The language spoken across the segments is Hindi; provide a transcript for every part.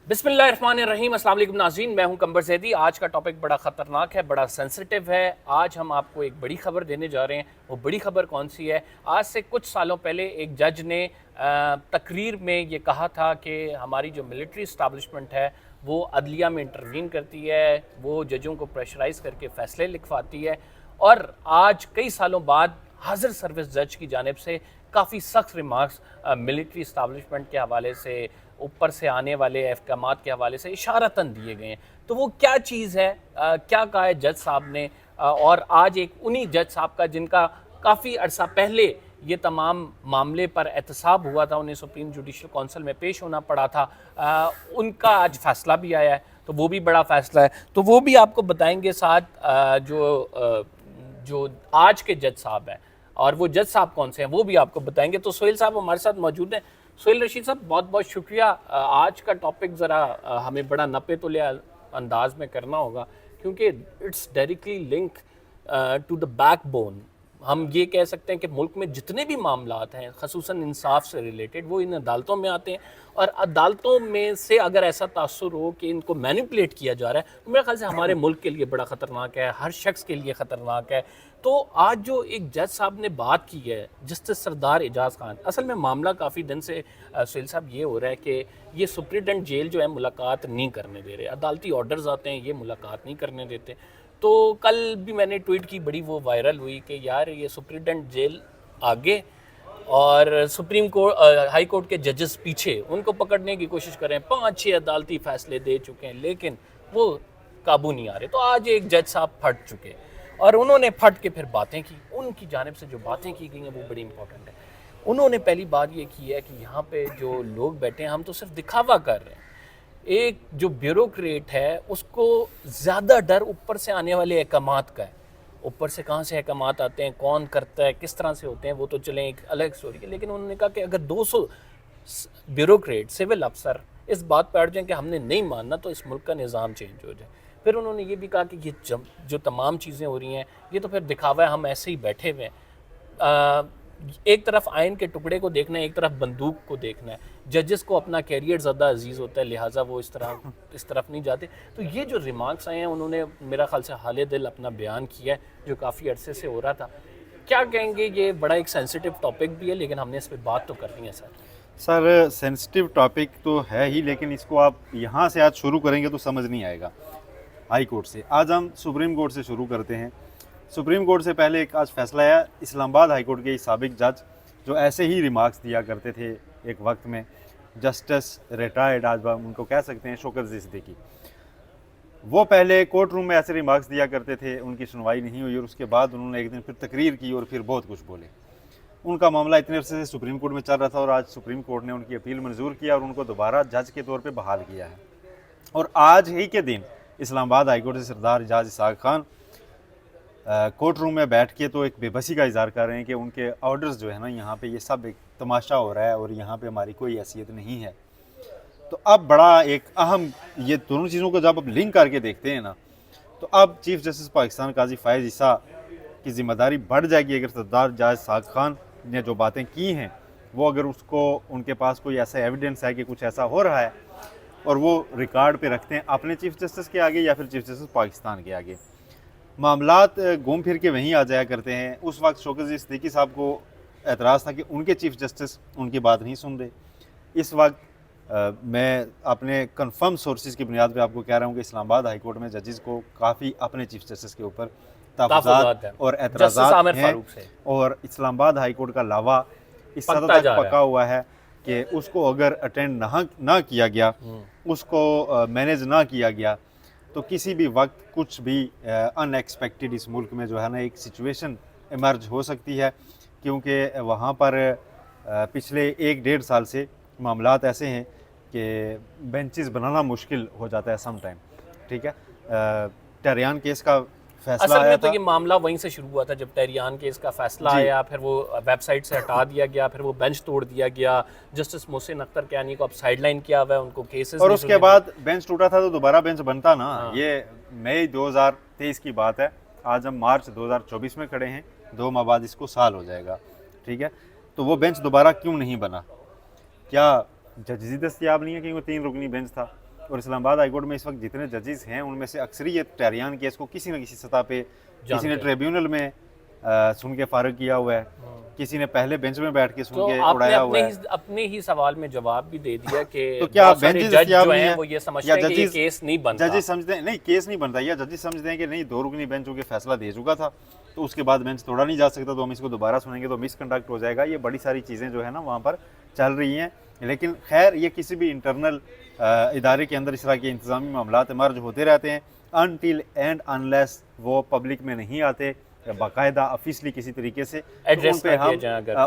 बिस्मिल्लाहिर्रहमानिर्रहीम। अस्सलाम वालेकुम नाज़रीन, मैं हूं कंबर ज़ैदी। आज का टॉपिक बड़ा ख़तरनाक है, बड़ा सेंसिटिव है। आज हम आपको एक बड़ी खबर देने जा रहे हैं। वो बड़ी खबर कौन सी है? आज से कुछ सालों पहले एक जज ने तकरीर में ये कहा था कि हमारी जो मिलिट्री इस्टेब्लिशमेंट है वो अदलिया में इंटरवीन करती है, वो जजों को प्रेशराइज़ करके फ़ैसले लिखवाती है। और आज कई सालों बाद हाजिर सर्विस जज की जानिब से काफ़ी सख्त रिमार्क्स मिलिट्री इस्टेब्लिशमेंट के हवाले से, ऊपर से आने वाले अहकामात के हवाले से इशारतन दिए गए हैं। तो वो क्या चीज़ है, क्या कहा है जज साहब ने, और आज एक उन्हीं जज साहब का जिनका काफ़ी अरसा पहले ये तमाम मामले पर एहतसाब हुआ था, उन्हें सुप्रीम जुडिशल काउंसिल में पेश होना पड़ा था, उनका आज फैसला भी आया है। तो वो भी बड़ा फैसला है, तो वो भी आपको बताएंगे साथ। जो आज के जज साहब हैं और वो जज साहब कौन से हैं वो भी आपको बताएंगे। तो सोहेल साहब हमारे साथ मौजूद हैं। सोहेल रशीद साहब, बहुत बहुत शुक्रिया। आज का टॉपिक ज़रा हमें बड़ा नपे तुले अंदाज में करना होगा, क्योंकि it's directly link to the backbone. हम ये कह सकते हैं कि मुल्क में जितने भी मामलात हैं ख़ुसूसन इंसाफ से रिलेटेड, वो इन अदालतों में आते हैं। और अदालतों में से अगर ऐसा तासुर हो कि इनको मैनिपुलेट किया जा रहा है, तो मेरे ख्याल से हमारे मुल्क के लिए बड़ा ख़तरनाक है, हर शख्स के लिए ख़तरनाक है। तो आज जो एक जज साहब ने बात की है, जस्टिस सरदार एजाज खान, असल में मामला काफ़ी दिन से सुहेल साहब ये हो रहा है कि ये सुप्रिटेंडेंट जेल जो है मुलाकात नहीं करने दे रहे, अदालती ऑर्डर्स आते हैं, ये मुलाकात नहीं करने देते। तो कल भी मैंने ट्वीट की, बड़ी वो वायरल हुई कि यार ये सुप्रिटेंडेंट जेल आगे और सुप्रीम कोर्ट हाई कोर्ट के जजेस पीछे, उनको पकड़ने की कोशिश कर रहे हैं। 5-6 अदालती फैसले दे चुके हैं, लेकिन वो काबू नहीं आ रहे। तो आज एक जज साहब फट चुके और उन्होंने फट के फिर बातें की। उनकी जानिब से जो बातें की गई हैं वो बड़ी इंपॉर्टेंट है। उन्होंने पहली बात ये की है कि यहाँ पे जो लोग बैठे हैं, हम तो सिर्फ दिखावा कर रहे हैं। एक जो ब्यूरोक्रेट है उसको ज़्यादा डर ऊपर से आने वाले अहकामात का है। ऊपर से कहाँ से अहकामात आते हैं, कौन करता है, किस तरह से होते हैं, वो तो चलें एक अलग स्टोरी है। लेकिन उन्होंने कहा कि अगर 200 ब्यूरोक्रेट, सिविल अफसर इस बात पर अड़ जाएं कि हमने नहीं मानना, तो इस मुल्क का निज़ाम चेंज हो जाए। फिर उन्होंने ये भी कहा कि ये जो तमाम चीज़ें हो रही हैं, ये तो फिर दिखावा है, हम ऐसे ही बैठे हुए हैं। एक तरफ आयन के टुकड़े को देखना है, एक तरफ बंदूक को देखना है। जजेस को अपना कैरियर ज़्यादा अजीज़ होता है, लिहाजा वो इस तरफ नहीं जाते। तो ये जो रिमार्क्स आए हैं, उन्होंने मेरा ख्याल से हाले दिल अपना बयान किया है, जो काफ़ी अरसे से हो रहा था। क्या कहेंगे? ये बड़ा एक सेंसिटिव टॉपिक भी है, लेकिन हमने इस पर बात तो करनी है सर सेंसिटिव टॉपिक तो है ही, लेकिन इसको आप यहाँ से आज शुरू करेंगे तो समझ नहीं आएगा। हाई कोर्ट से आज हम सुप्रीम कोर्ट से शुरू करते हैं। सुप्रीम कोर्ट से पहले एक आज फैसला आया इस्लामाबाद हाई कोर्ट के साबिक जज, जो ऐसे ही रिमार्क्स दिया करते थे एक वक्त में, जस्टिस रिटायर्ड आज हम उनको कह सकते हैं, शौकत सिद्दीकी। वो पहले कोर्ट रूम में ऐसे रिमार्क्स दिया करते थे, उनकी सुनवाई नहीं हुई और उसके बाद उन्होंने एक दिन फिर तकरीर की और फिर बहुत कुछ बोले। उनका मामला इतने अरसे से सुप्रीम कोर्ट में चल रहा था और आज सुप्रीम कोर्ट ने उनकी अपील मंजूर किया और उनको दोबारा जज के तौर पे बहाल किया है। और आज ही के दिन इस्लामाबाद हाई कोर्ट से सरदार एजाज इसाक खान कोर्ट रूम में बैठ के तो एक बेबसी का इजहार कर रहे हैं कि उनके ऑर्डर्स जो है ना, यहाँ पे ये सब एक तमाशा हो रहा है और यहाँ पे हमारी कोई हैसियत नहीं है। तो अब बड़ा एक अहम, ये दोनों चीज़ों को जब आप लिंक करके देखते हैं ना, तो अब चीफ जस्टिस पाकिस्तान काजी फ़ायज़ ईसा की जिम्मेदारी बढ़ जाएगी। अगर सरदार एजाज इसाक खान ने जो बातें की हैं, वो अगर उसको, उनके पास कोई ऐसा एविडेंस है कि कुछ ऐसा हो रहा है और वो रिकॉर्ड पे रखते हैं अपने चीफ जस्टिस के आगे या फिर चीफ जस्टिस पाकिस्तान के आगे, मामलात घूम फिर के वहीं आ जाया करते हैं। उस वक्त शौकत सिद्दीकी साहब को एतराज़ था कि उनके चीफ जस्टिस उनकी बात नहीं सुन रहे। इस वक्त मैं अपने कंफर्म सोर्सेज की बुनियाद पे आपको कह रहा हूँ कि इस्लामाबाद हाई कोर्ट में जजेस को काफ़ी अपने चीफ जस्टिस के ऊपर तहफ़्फ़ुज़ात और एतराज़ात हैं। और इस्लामाबाद हाई कोर्ट का लावा इस हद तक पका हुआ है कि उसको अगर अटेंड ना किया गया, उसको मैनेज ना किया गया, तो किसी भी वक्त कुछ भी अनएक्सपेक्टेड इस मुल्क में जो है ना एक सिचुएशन इमर्ज हो सकती है। क्योंकि वहाँ पर पिछले 1-1.5 साल से मामलात ऐसे हैं कि बेंचेस बनाना मुश्किल हो जाता है सम टाइम। ठीक है, टेरियान केस का फैसला असल आया में तो था। ये मामला वहीं से शुरू हुआ था जब टेरियान केस का फैसला आया, फिर वो वेबसाइट से हटा दिया गया, फिर वो बेंच तोड़ दिया गया। जस्टिस मोहसिन अख्तर कियानी को अब साइडलाइन किया हुआ है, उनको केसेस, और उसके बाद बेंच टूटा था तो दोबारा बेंच बनता ना। ये मई 2023 की बात है, आज हम मार्च 2024 में खड़े हैं, 2 माह बाद इसको साल हो जाएगा। ठीक है, तो वो बेंच दोबारा क्यों नहीं बना? क्या जज दस्तयाब नहीं है? क्योंकि वो 3 रुकनी बेंच था। और इस्लामाबाद हाई कोर्ट में इस वक्त जितने जजेस हैं उनमें से अक्सरियत टहरियान केस को किसी न किसी सतह पे, किसी ने ट्रिब्यूनल में सुन के फारग किया हुआ है, किसी ने पहले बेंच में बैठ के सुन तो के आपने उड़ाया हुआ है। अपने ही सवाल में जवाब भी दे दिया कि तो क्या बहुत सारे बेंचेस जज दस्तयाब जो नहीं हैं है वो ये समझते या हैं कि ये जजेस केस नहीं बनता। जजेस समझते हैं नहीं केस नहीं बनता, या जजेस समझते हैं कि नहीं 2 रुकनी बेंच के फैसला दे चुका था तो उसके बाद बेंच तोड़ा नहीं जा सकता, तो हम इसको दोबारा सुनेंगे तो मिसकंडक्ट हो जाएगा। ये बड़ी सारी चीज़ें जो है ना वहाँ पर चल रही हैं। लेकिन खैर ये किसी भी इंटरनल इदारे के अंदर इस तरह के इंतजामी मामला मर्ज होते रहते हैं अनटिल एंड अनलेस वो पब्लिक में नहीं आते बाकायदा ऑफिशियली किसी तरीके से, तो एड्रेस उन पे हम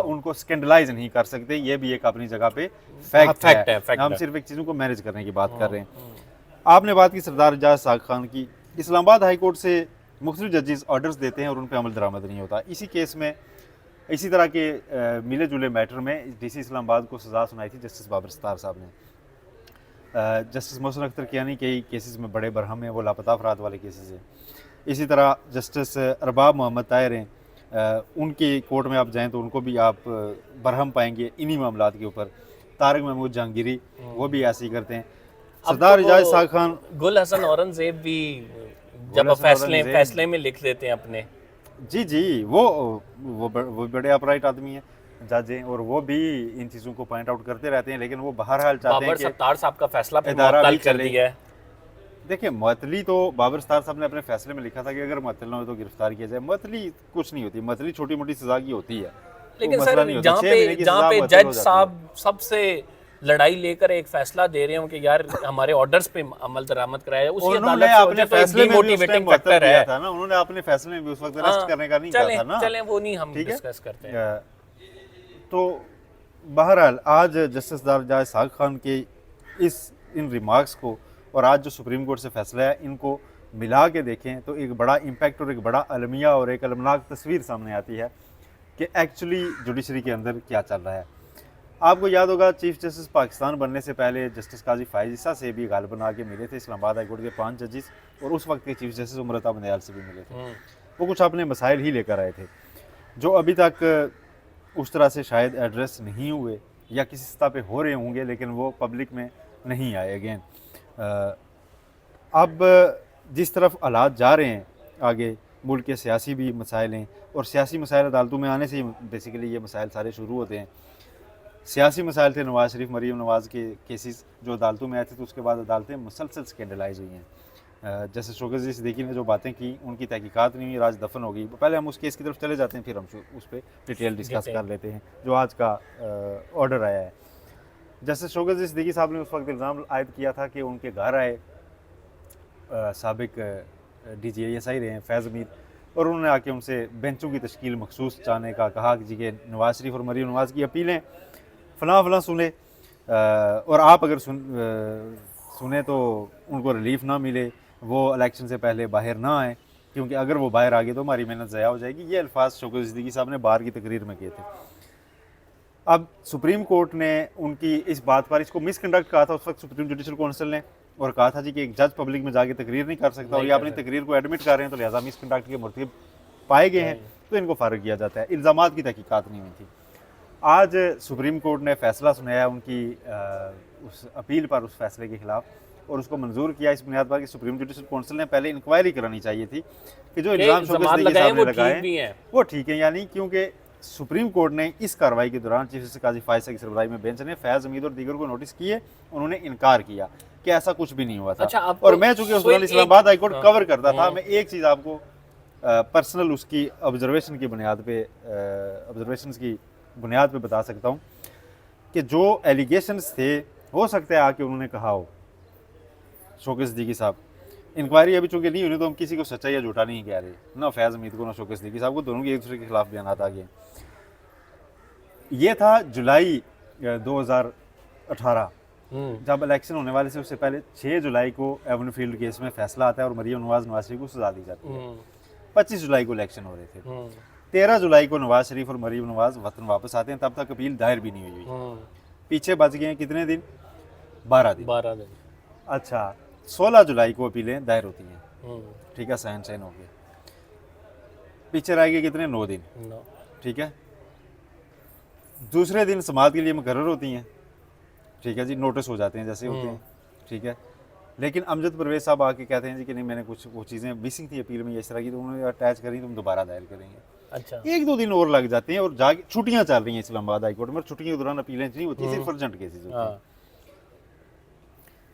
उनको स्कैंडलाइज नहीं कर सकते। ये भी एक अपनी जगह पे फैक्ट है। हम सिर्फ एक चीज़ों को मैनेज करने की बात कर रहे हैं। आपने बात की सरदार एजाज साग खान की। इस्लामाबाद हाई कोर्ट से मुख्तलिफ जजेस ऑर्डर्स देते हैं और उन पर अमल दरामद नहीं होता। इसी केस में इसी तरह के मिले जुले मैटर में DC इस्लामाबाद को सज़ा सुनाई थी जस्टिस बाबर सत्तार साहब ने। जस्टिस मोहसिन अख्तर कियानी कई केसेस में बड़े बरहम हैं, वो लापता अफराद वाले केसेस हैं। इसी तरह जस्टिस अरबाब मोहम्मद ताहिर हैं, उनके कोर्ट में आप जाएं तो उनको भी आप बरहम पाएंगे इन्हीं मामलात के ऊपर। तारिक महमूद जहांगीरी वो भी ऐसे ही करते हैं। सरदार एजाज साग खान, गुल हसन औरंगजेब भी जब फैसले में लिख लेते हैं अपने, जी वो बड़े अपराइट आदमी हैं, जज हैं, और वो भी इन चीज़ों को पॉइंट आउट करते रहते हैं। लेकिन वो बहरहाल चाहते हैं कि सत्तार साहब का फैसला इदारा भी कर दिया है। देखिए मुअत्तली तो बाबर सत्तार साहब ने अपने फैसले में लिखा था कि अगर मुअत्तल ना हो तो गिरफ्तार किया जाए। मुअत्तली कुछ नहीं होती, मुअत्तली छोटी मोटी सजा की होती है। लेकिन सर जहाँ पे जज साहब सबसे लड़ाई लेकर एक फैसला दे रहे हो कि यार हमारे ऑर्डर्स पे अमल दरामद कराया जाए, उसी अदालत से अपने फैसले में मोटिवेटिंग फैक्टर है था ना, उन्होंने अपने फैसले में भी उस वक्त अरेस्ट करने का नहीं कहा था ना। चलें वो नहीं हम डिस्कस करते हैं। तो बहरहाल आज जस्टिस एजाज साग खान के इन रिमार्क्स को और आज जो सुप्रीम कोर्ट से फैसला है इनको मिला के देखें तो एक बड़ा इम्पैक्ट और एक बड़ा अलमिया और एक अलमनाक तस्वीर सामने आती है कि एक्चुअली जुडिशरी के अंदर क्या चल रहा है। आपको याद होगा चीफ जस्टिस पाकिस्तान बनने से पहले जस्टिस काजी फायज ईसा से भी गाल बना के मिले थे इस्लामाबाद हाई कोर्ट के 5 जजेस, और उस वक्त के चीफ जस्टिस उमरता बंदयाल से भी मिले थे। वो कुछ अपने मसाइल ही लेकर आए थे जो अभी तक उस तरह से शायद एड्रेस नहीं हुए या किसी सतह पे हो रहे होंगे, लेकिन वो पब्लिक में नहीं आए। अगेन अब जिस तरफ हालात जा रहे हैं आगे, मुल्क के सियासी भी मसाइल हैं, और सियासी मसाइल अदालतों में आने से ही बेसिकली ये मसाइल सारे शुरू होते हैं। सियासी मसाइल थे नवाज़ शरीफ मरीम नवाज़ के केसेस जो अदालतों में आए थे, तो उसके बाद अदालतें मुसलसल स्कैंडलाइज हुई हैं। जैसे शौकत सिद्दीकी ने जो बातें की उनकी तहकीकात नहीं हुई, राज दफन हो गई। पहले हम उस केस की तरफ चले जाते हैं, फिर हम उस पर डिटेल डिस्कस कर लेते हैं जो आज का ऑर्डर आया है। जैसे शौकत सिद्दीकी साहब ने उस वक्त इल्ज़ाम आयद किया था कि उनके घर आए साबिक DGISI रहे हैं फैज़ हमीद, और उन्होंने आके उनसे बेंचों की तश्कील मखसूस चाहने का कहा कि जी के नवाज़ शरीफ और मरीम नवाज़ की अपीलें फ़लाँ सुने, और आप अगर सुने तो उनको रिलीफ ना मिले, वो इलेक्शन से पहले बाहर ना आए, क्योंकि अगर वो बाहर आ गए तो हमारी मेहनत ज़ाया हो जाएगी। ये अल्फाज शौकत सिद्दीकी साहब ने बाहर की तकरीर में किए थे। अब सुप्रीम कोर्ट ने उनकी इस बात पर इसको मिसकंडक्ट कहा था उस वक्त सुप्रीम जुडिशल काउंसिल ने, और कहा था जी कि एक जज पब्लिक में जाके तकरीर नहीं कर सकता, और ये अपनी तकरीर को एडमिट कर रहे हैं तो लिहाजा मिसकंडक्ट के मुर्तकिब पाए गए हैं तो इनको फारग किया जाता है। इल्ज़ामात की तहकीकात नहीं हुई थी। आज सुप्रीम कोर्ट ने फैसला सुनाया उनकी उस अपील पर, उस फैसले के खिलाफ, और उसको मंजूर किया इस बुनियाद पर कि सुप्रीम जुडिशल काउंसिल ने पहले इंक्वायरी करानी चाहिए थी कि जो इल्ज़ाम शौकत सिद्दीकी साहब ने लगाए वो ठीक है या नहीं, क्योंकि सुप्रीम कोर्ट ने इस कार्रवाई के दौरान चीफ जस्टिस काजी फायज की सरबराही में बेंच ने फैज़ हमीद और दीगर को नोटिस किए, उन्होंने इनकार किया कि ऐसा कुछ भी नहीं हुआ था। और मैं चूंकि उस दौरान इस्लामाबाद हाई कोर्ट कवर करता था, मैं एक चीज़ आपको पर्सनल उसकी ऑब्जर्वेशन की बुनियाद पे बता सकता हूँ कि जो एलिगेशंस थे हो सकता है आके उन्होंने कहा हो शौकत सिद्दीकी साहब, इंक्वायरी अभी चूंकि नहीं हुई तो हम किसी को सच्चा या झूठा नहीं कह रहे, ना फैज़ हमीद को ना शौकत सिद्दीकी साहब को, दोनों के एक दूसरे के खिलाफ बयान आ गए। ये था जुलाई 2018 जब इलेक्शन होने वाले से उससे पहले 6 जुलाई को एवेन्यू फील्ड केस में फैसला आता है और मरीम नवाज़ शरीफ को सजा दी जाती है। 25 जुलाई को इलेक्शन हो रहे थे। 13 जुलाई को नवाज शरीफ और मरीम नवाज वतन वापस आते हैं, तब तक अपील दायर भी नहीं हुई। पीछे बच गए हैं कितने दिन? 12 दिन। अच्छा, 16 जुलाई को अपीलें दायर होती हैं, ठीक है, सहन हो गया। पीछे रह गए कितने? 9 दिन, ठीक है। दूसरे दिन समाअत के लिए मुकर्रर होती हैं, ठीक है जी, नोटिस हो जाते हैं जैसे होते हैं, ठीक है। लेकिन अमजद परवेज साहब आके कहते हैं जी कि नहीं, मैंने कुछ वो चीज़ें मिसिंग थी अपील में इस तरह की, तो उन्होंने अटैच करी, तुम दोबारा दायर करेंगे। अच्छा। 1-2 दिन और लग जाते हैं और जाके छुट्टियां चल रही हैं इस्लामाबाद हाई कोर्ट में, छुट्टियों के दौरान अपीलें नहीं होती, सिर्फ अर्जेंट केसेस होते हैं। हाँ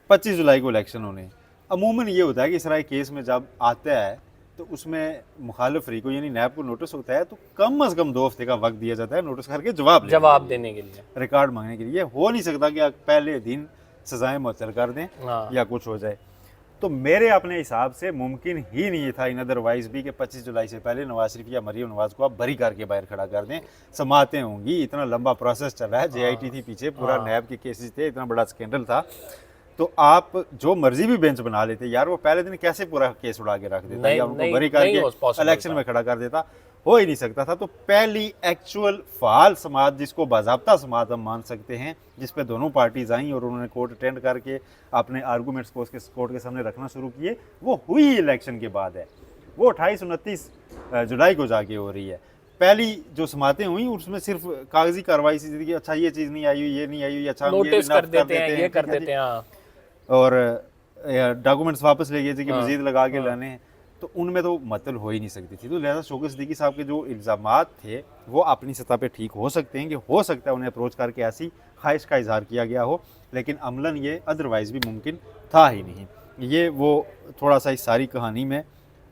25 जुलाई को इलेक्शन होने, अमूमन ये होता है कि इस तरह के केस में जब आता है तो उसमें मुखालिफ फ्री को यानी नैब को नोटिस होता है, तो कम अज़ कम 2 हफ्ते का वक्त दिया जाता है नोटिस करके जवाब देने के लिए, रिकॉर्ड मांगने के लिए। हो नहीं सकता कि आप पहले दिन सजाएं मुअत्तल कर दें हाँ। या कुछ हो जाए। तो मेरे अपने हिसाब से मुमकिन ही नहीं था इन अदरवाइज भी कि 25 जुलाई से पहले नवाज शरीफ या मरीम नवाज को आप बरी करके बाहर खड़ा कर दें। समातें होंगी, इतना लंबा प्रोसेस चला है, JIT थी पीछे, पूरा नैब के केसेस थे, इतना बड़ा स्कैंडल था, तो आप जो मर्जी भी बेंच बना लेते यार, वो पहले दिन कैसे पूरा केस उड़ा के रख देता या उनको बरी करके इलेक्शन में खड़ा कर देता, हो ही नहीं सकता था। तो पहली एक्चुअल फाल समात जिसको बाज़ाब्ता समात हम मान सकते हैं, जिस पे दोनों पार्टीज आई और उन्होंने कोर्ट अटेंड करके अपने आर्गूमेंट्स को उसके कोर्ट के सामने रखना शुरू किए, वो हुई इलेक्शन के बाद है। वो 28-29 जुलाई को जाके हो रही है। पहली जो समातें हुई उसमें सिर्फ कागजी कार्रवाई सी थी कि अच्छा ये चीज़ नहीं आई हुई, ये नहीं आई हुई, अच्छा नोटिस कर देते हैं, ये कर देते हैं, और डॉक्यूमेंट्स वापस ले गए थे कि मजीद लगा के लाने हैं, तो उनमें तो मतलब हो ही नहीं सकती थी। तो लिहाजा शौकत सिद्दीकी साहब के जो इल्ज़ामात थे वो अपनी सतह पे ठीक हो सकते हैं कि हो सकता है उन्हें अप्रोच करके ऐसी ख्वाहिश का इजहार किया गया हो, लेकिन अमलन ये अदरवाइज़ भी मुमकिन था ही नहीं। ये वो थोड़ा सा इस सारी कहानी में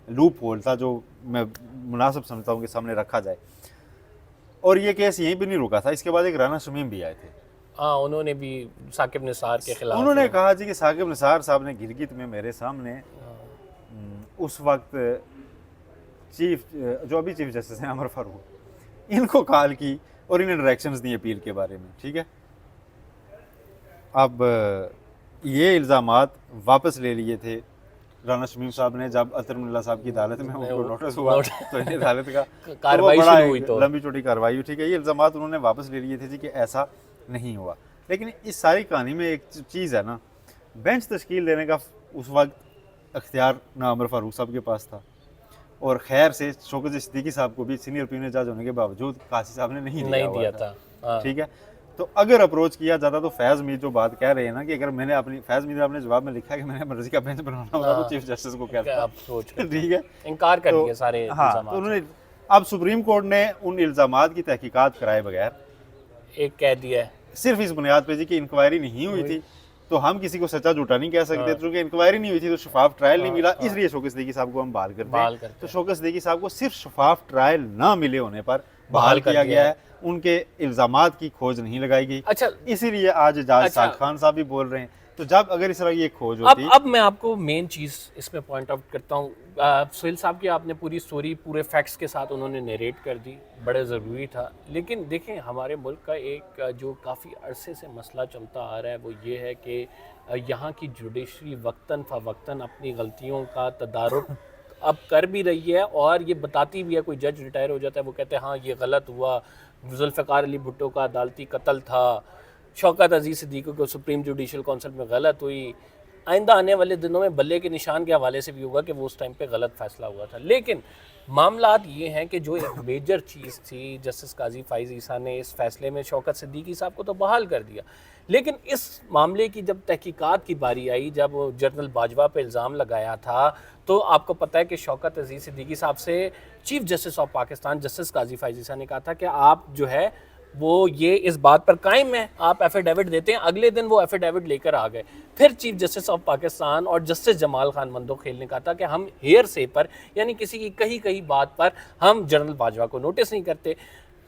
लूप होल था जो मैं मुनासिब समझता हूँ कि सामने रखा जाए। और ये केस यहीं पर नहीं रुका था, इसके बाद एक राना शमीम भी आए थे। हाँ, उन्होंने भी साकिब निसार के खिलाफ उन्होंने कहा जी कि साकिब निसार साहब ने गिलगित में मेरे सामने उस वक्त चीफ जो अभी चीफ जस्टिस हैं अमर फारूक, इनको कॉल की और इन्हें डायरेक्शंस दी अपील के बारे में, ठीक है। अब ये इल्ज़ामात वापस ले लिए थे राना शमीम साहब ने जब अतर मुल्ला साहब की अदालत में उनको नोटिस हुआ, तो इन्हें अदालत का कार्रवाई शुरू हुई, तो लंबी चौड़ी कार्रवाई हुई, ठीक है। ये इल्ज़ामात उन्होंने वापस ले लिए थे जी कि ऐसा नहीं हुआ। लेकिन इस सारी कहानी में एक चीज़ है ना, बेंच तश्कील देने का उस वक्त अख्तियार ना अमर फारूक साहब के पास था, और खैर से शौकत सिद्दीकी साहब को भी सीनियर प्रीमियर जज होने के बावजूद कासी साहब ने नहीं दिया था, ठीक है। तो अगर अप्रोच किया जाता तो फैज़ मीर जो बात कह रहे हैं ना कि अगर मैंने अपनी, फैज़ मीर आपने जवाब में लिखा है कि मैंने मर्जी का बेंच बनाना होता तो चीफ जस्टिस को कहता अप्रोच, ठीक है, इनकार कर दिया सारे। हाँ, तो उन्होंने अब सुप्रीम कोर्ट ने उन इल्ज़ामात की तहकीकात कराए बगैर एक कह दिया है, सिर्फ इस बुनियाद पे जी कि इंक्वायरी नहीं हुई थी, तो हम किसी को सच्चा झूठा नहीं कह सकते, क्योंकि इंक्वायरी नहीं हुई थी तो शफाफ ट्रायल नहीं मिला, इसलिए शौकत सिद्दीकी साहब को हम बहाल करते हैं। तो शौकत सिद्दीकी साहब को सिर्फ शफाफ ट्रायल ना मिले होने पर बहाल किया गया है, उनके इल्ज़ामात की खोज नहीं लगाई गई। अच्छा, इसीलिए आज जज साद खान साहब भी बोल रहे हैं। तो जब अगर इस तरह की एक खोज होती, अब मैं आपको मेन चीज़ इसमें पॉइंट आउट करता हूँ। सुहेल साहब की आपने पूरी स्टोरी पूरे फैक्ट्स के साथ उन्होंने नरेट कर दी, बड़े ज़रूरी था। लेकिन देखें, हमारे मुल्क का एक जो काफ़ी अरसे से मसला चलता आ रहा है वो ये है कि यहाँ की जुडिशरी वक्तन फ़वक्तन अपनी गलतियों का तदारुक अब कर भी रही है और ये बताती भी है। कोई जज रिटायर हो जाता है, वो कहते हैं हाँ ये गलत हुआ, जुल्फ़िकार अली भुट्टो का अदालती कत्ल था, शौकत अजीज़ सिद्दीकी को सुप्रीम जुडिशल काउंसिल में गलत हुई। आइंदा आने वाले दिनों में बल्ले के निशान के हवाले से भी होगा कि वो उस टाइम पे गलत फैसला हुआ था। लेकिन मामलात ये हैं कि जो एक मेजर चीज़ थी, जस्टिस काजी फ़ाइज़ ईसा ने इस फैसले में शौकत सिद्दीकी साहब को तो बहाल कर दिया, लेकिन इस मामले की जब तहकीकात की बारी आई, जब जनरल बाजवा पे इल्ज़ाम लगाया था, तो आपको पता है कि शौकत अजीज़ सिद्दीकी साहब से chief justice of Pakistan justice Qazi Faez Isa ने कहा था कि आप जो है वो ये इस बात पर कायम है, आप एफिडेविट देते हैं। अगले दिन वो एफिडेविट लेकर आ गए। फिर चीफ जस्टिस ऑफ पाकिस्तान और जस्टिस जमाल खान मंदोखेल ने कहा था कि हम हेयर से पर यानी किसी की कही बात पर हम जनरल बाजवा को नोटिस नहीं करते।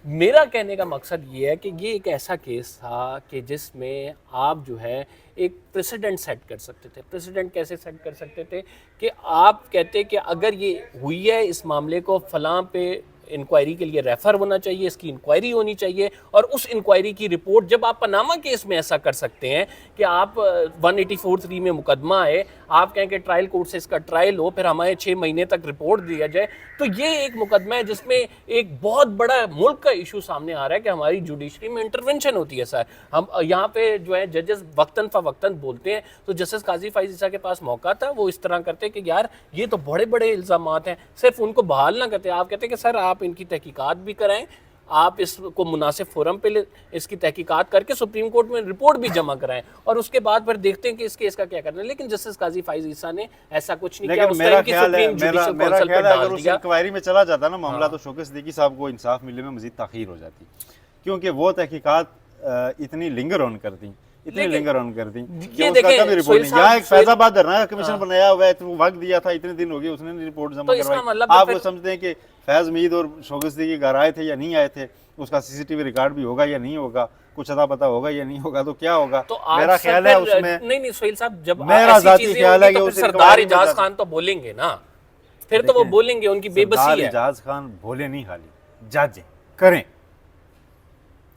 मेरा कहने का मकसद ये है कि ये एक ऐसा केस था कि जिसमें आप जो है एक प्रेसिडेंट सेट कर सकते थे। प्रेसिडेंट कैसे सेट कर सकते थे कि आप कहते कि अगर ये हुई है, इस मामले को फलां पे इंक्वायरी के लिए रेफ़र होना चाहिए, इसकी इंक्वायरी होनी चाहिए, और उस इंक्वायरी की रिपोर्ट जब आप पनामा केस में ऐसा कर सकते हैं कि आप 184(3) में मुकदमा है, आप कहें कि ट्रायल कोर्ट से इसका ट्रायल हो, फिर हमारे 6 महीने तक रिपोर्ट दिया जाए, तो ये एक मुकदमा है जिसमें एक बहुत बड़ा मुल्क का इशू सामने आ रहा है कि हमारी जुडिशरी में इंटरवेंशन होती है। सर, हम यहाँ पे जो है जजेस वक्तन फ़वक्तन बोलते हैं, तो जस्टिस काजी फ़ाइज़ ईसा के पास मौका था, वो इस तरह करते कि यार ये तो बड़े बड़े इल्ज़ामात हैं, सिर्फ उनको बहाल ना करते, आप कहते कि सर आप इनकी तहकीकात भी कराएं, आप इसको मुनासिब फोरम पे इसकी तहकीकात करके सुप्रीम कोर्ट में रिपोर्ट भी जमा कराएं और उसके बाद फिर देखते हैं कि इस केस का क्या करना है। लेकिन जस्टिस काजी फाइज ईसा ने ऐसा कुछ नहीं किया। लेकिन उस मेरा टाइम की ख्याल है सुप्रीम जुडिशियल मेरा काउंसिल पे ख्याल है डाल अगर उस दिया। इंक्वायरी में चला जाता ना मामला तो शौकत सिद्दीकी साहब को इंसाफ मिलने में मजीद ताखीर हो जाती, क्योंकि वो तहकीकात इतनी लिंगर ऑन कर दी, इतनी लिंगर ऑन कर दी कि ये उसका देखें, कभी रिपोर्ट नहीं। सोहेल यहाँ एक साहब- फैजाबाद धरना कमीशन बनाया हुआ है, तो वक्त दिया था, इतने दिन हो गए, उसने रिपोर्ट जमा तो इसका करवाई। मतलब आप फिर- वो समझते हैं कि फैज मीद और शौकत सिद्दीकी घर आए थे या नहीं आए थे, उसका सीसीटीवी रिकॉर्ड भी होगा या नहीं होगा, कुछ अता पता होगा या नहीं होगा, तो क्या होगा? तो आज मेरा सर ख्याल है फिर- उसमें नहीं सोहेल साहब, जब मेरा ऐसी जाती चीजें ख्याल होंगी है कि तो उस फिर सरदार इंक्वायरी में इजाज जाता- खान तो बोलेंगे ना, फिर तो वो देखें, बोलेंगे, उनकी बेबसी सरदार है। इजाज खान भोले नहीं खाली, जज करें।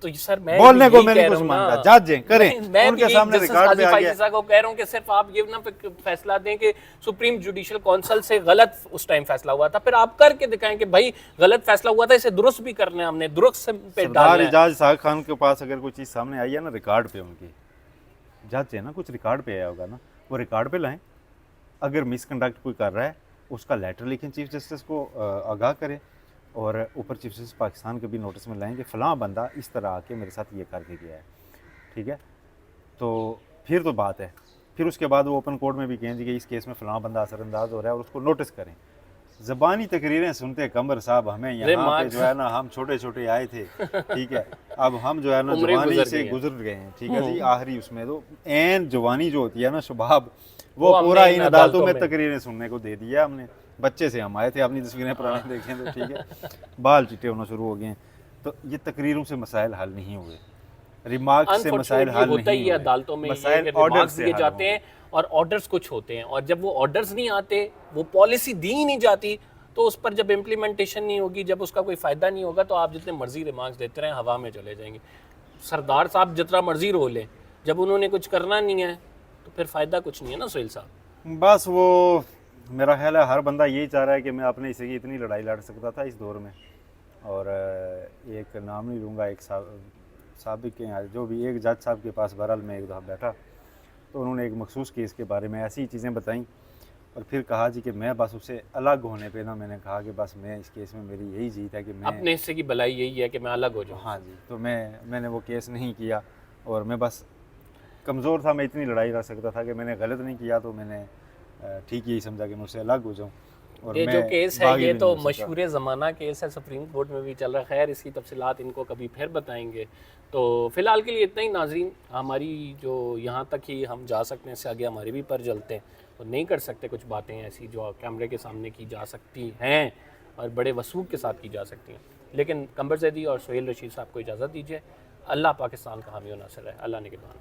तो ये सर मैं बोलने भी को यही मैं कह नहीं रहा कुछ हूं ना। मानता, जज हैं, करें। नहीं, मैं उनके भी सामने जस्टिस रिकॉर्ड काजी पे आ फाइज गया। ईसा को कह रहा हूं कि सिर्फ आप ये ना फैसला दें कि सुप्रीम जुडिशियल काउंसिल से गलत उस टाइम फैसला हुआ था, फिर आप करके दिखाएं कि भाई गलत फैसला हुआ था, इसे दुरुस्त भी करना है, हमने दुरुस्त पे सरदार डालना है। इजाज साहब खान के पास अगर कोई चीज़ सामने आई है ना रिकॉर्ड पे, उनकी जज है ना, कुछ रिकॉर्ड पे आया होगा ना, वो रिकॉर्ड पे लाएं। अगर मिसकंडक्ट कोई कर रहा है उसका लेटर लिखें चीफ जस्टिस को, आगाह करें, और ऊपर चीफ जस्टिस पाकिस्तान के भी नोटिस में लाएं कि फ़लाँ बंदा इस तरह आके मेरे साथ ये करके गया है, ठीक है? तो फिर तो बात है, फिर उसके बाद वो ओपन कोर्ट में भी कहें कि इस केस में फ़लाँ बंदा असरअंदाज हो रहा है और उसको नोटिस करें। ज़बानी तकरीरें सुनते कमर साहब हमें यहाँ पे जो है ना, हम छोटे छोटे आए थे, ठीक है, अब हम जो है ना उम्रें जवानी गुजर से गई हैं। गुजर गए हैं, ठीक है जी। आखिरी उसमें तो एन जवानी जो होती है ना, शबाब, वो वो हमने पूरा इन इन अदालतों में अदालतों में- तकरीरें सुनने को दे दिया हमने। बच्चे से हम आए थे, अपनी तस्वीरें पुरानी देखें तो, ठीक है, बाल चिट्टे होना शुरू हो गए हैं। तो ये तकरीरों से मसाइल हल नहीं हुए, रिमार्क से मसाइल Unfortunately हल होता ही नहीं है हुए, अदालतों में, ये मसाइल कि ऑर्डर रिमार्क्स से दिए हल जाते होंगे। हैं और ऑर्डर्स कुछ होते हैं, और जब वो ऑर्डर्स नहीं आते, वो पॉलिसी दी ही नहीं जाती, तो उस पर जब इम्प्लीमेंटेशन नहीं होगी, जब उसका कोई फ़ायदा नहीं होगा, तो आप जितने मर्जी रिमार्क्स देते रहें, हवा में चले जाएंगे। सरदार साहब जितना मर्जी रो लें, जब उन्होंने कुछ करना नहीं है तो फिर फ़ायदा कुछ नहीं है ना सोहेल साहब। बस वो मेरा ख्याल है हर बंदा यही चाह रहा है कि मैं अपने हिस्से की इतनी लड़ाई लड़ सकता था इस दौर में। और एक नाम नहीं लूँगा, एक साबिक के यहाँ जो भी एक जज साहब के पास बहरहाल मैं एक दफ़ा बैठा, तो उन्होंने एक मखसूस केस के बारे में ऐसी चीज़ें बताई और फिर कहा जी कि मैं बस उससे अलग होने पे ना, मैंने कहा कि बस मैं इस केस में मेरी यही जीत है कि मैं अपने हिस्से की भलाई यही है कि मैं अलग हो जाऊँ। हाँ जी, तो मैंने वो केस नहीं किया और मैं बस कमज़ोर था, मैं इतनी लड़ाई लड़ सकता था कि मैंने गलत नहीं किया, तो मैंने ठीक यही समझा कि मैं उससे अलग हो जाऊँ। और ये मैं जो केस है बागी ये भी तो नहीं हो सकता। मशहूर ज़माना केस है, सुप्रीम कोर्ट में भी चल रहा है। खैर इसकी तफसीलात इनको कभी फिर बताएंगे। तो फ़िलहाल के लिए इतना ही नाजरीन, हमारी जो यहाँ तक ही हम जा सकते हैं, इससे आगे हमारे भी पर जलते हैं, तो नहीं कर सकते कुछ बातें ऐसी जो कैमरे के सामने की जा सकती हैं और बड़े वसूख के साथ की जा सकती हैं। लेकिन कंबर ज़ैदी और सोहेल रशीद साहब को इजाज़त दीजिए। अल्लाह पाकिस्तान का हामी और नासिर है। अल्लाह निगहबान।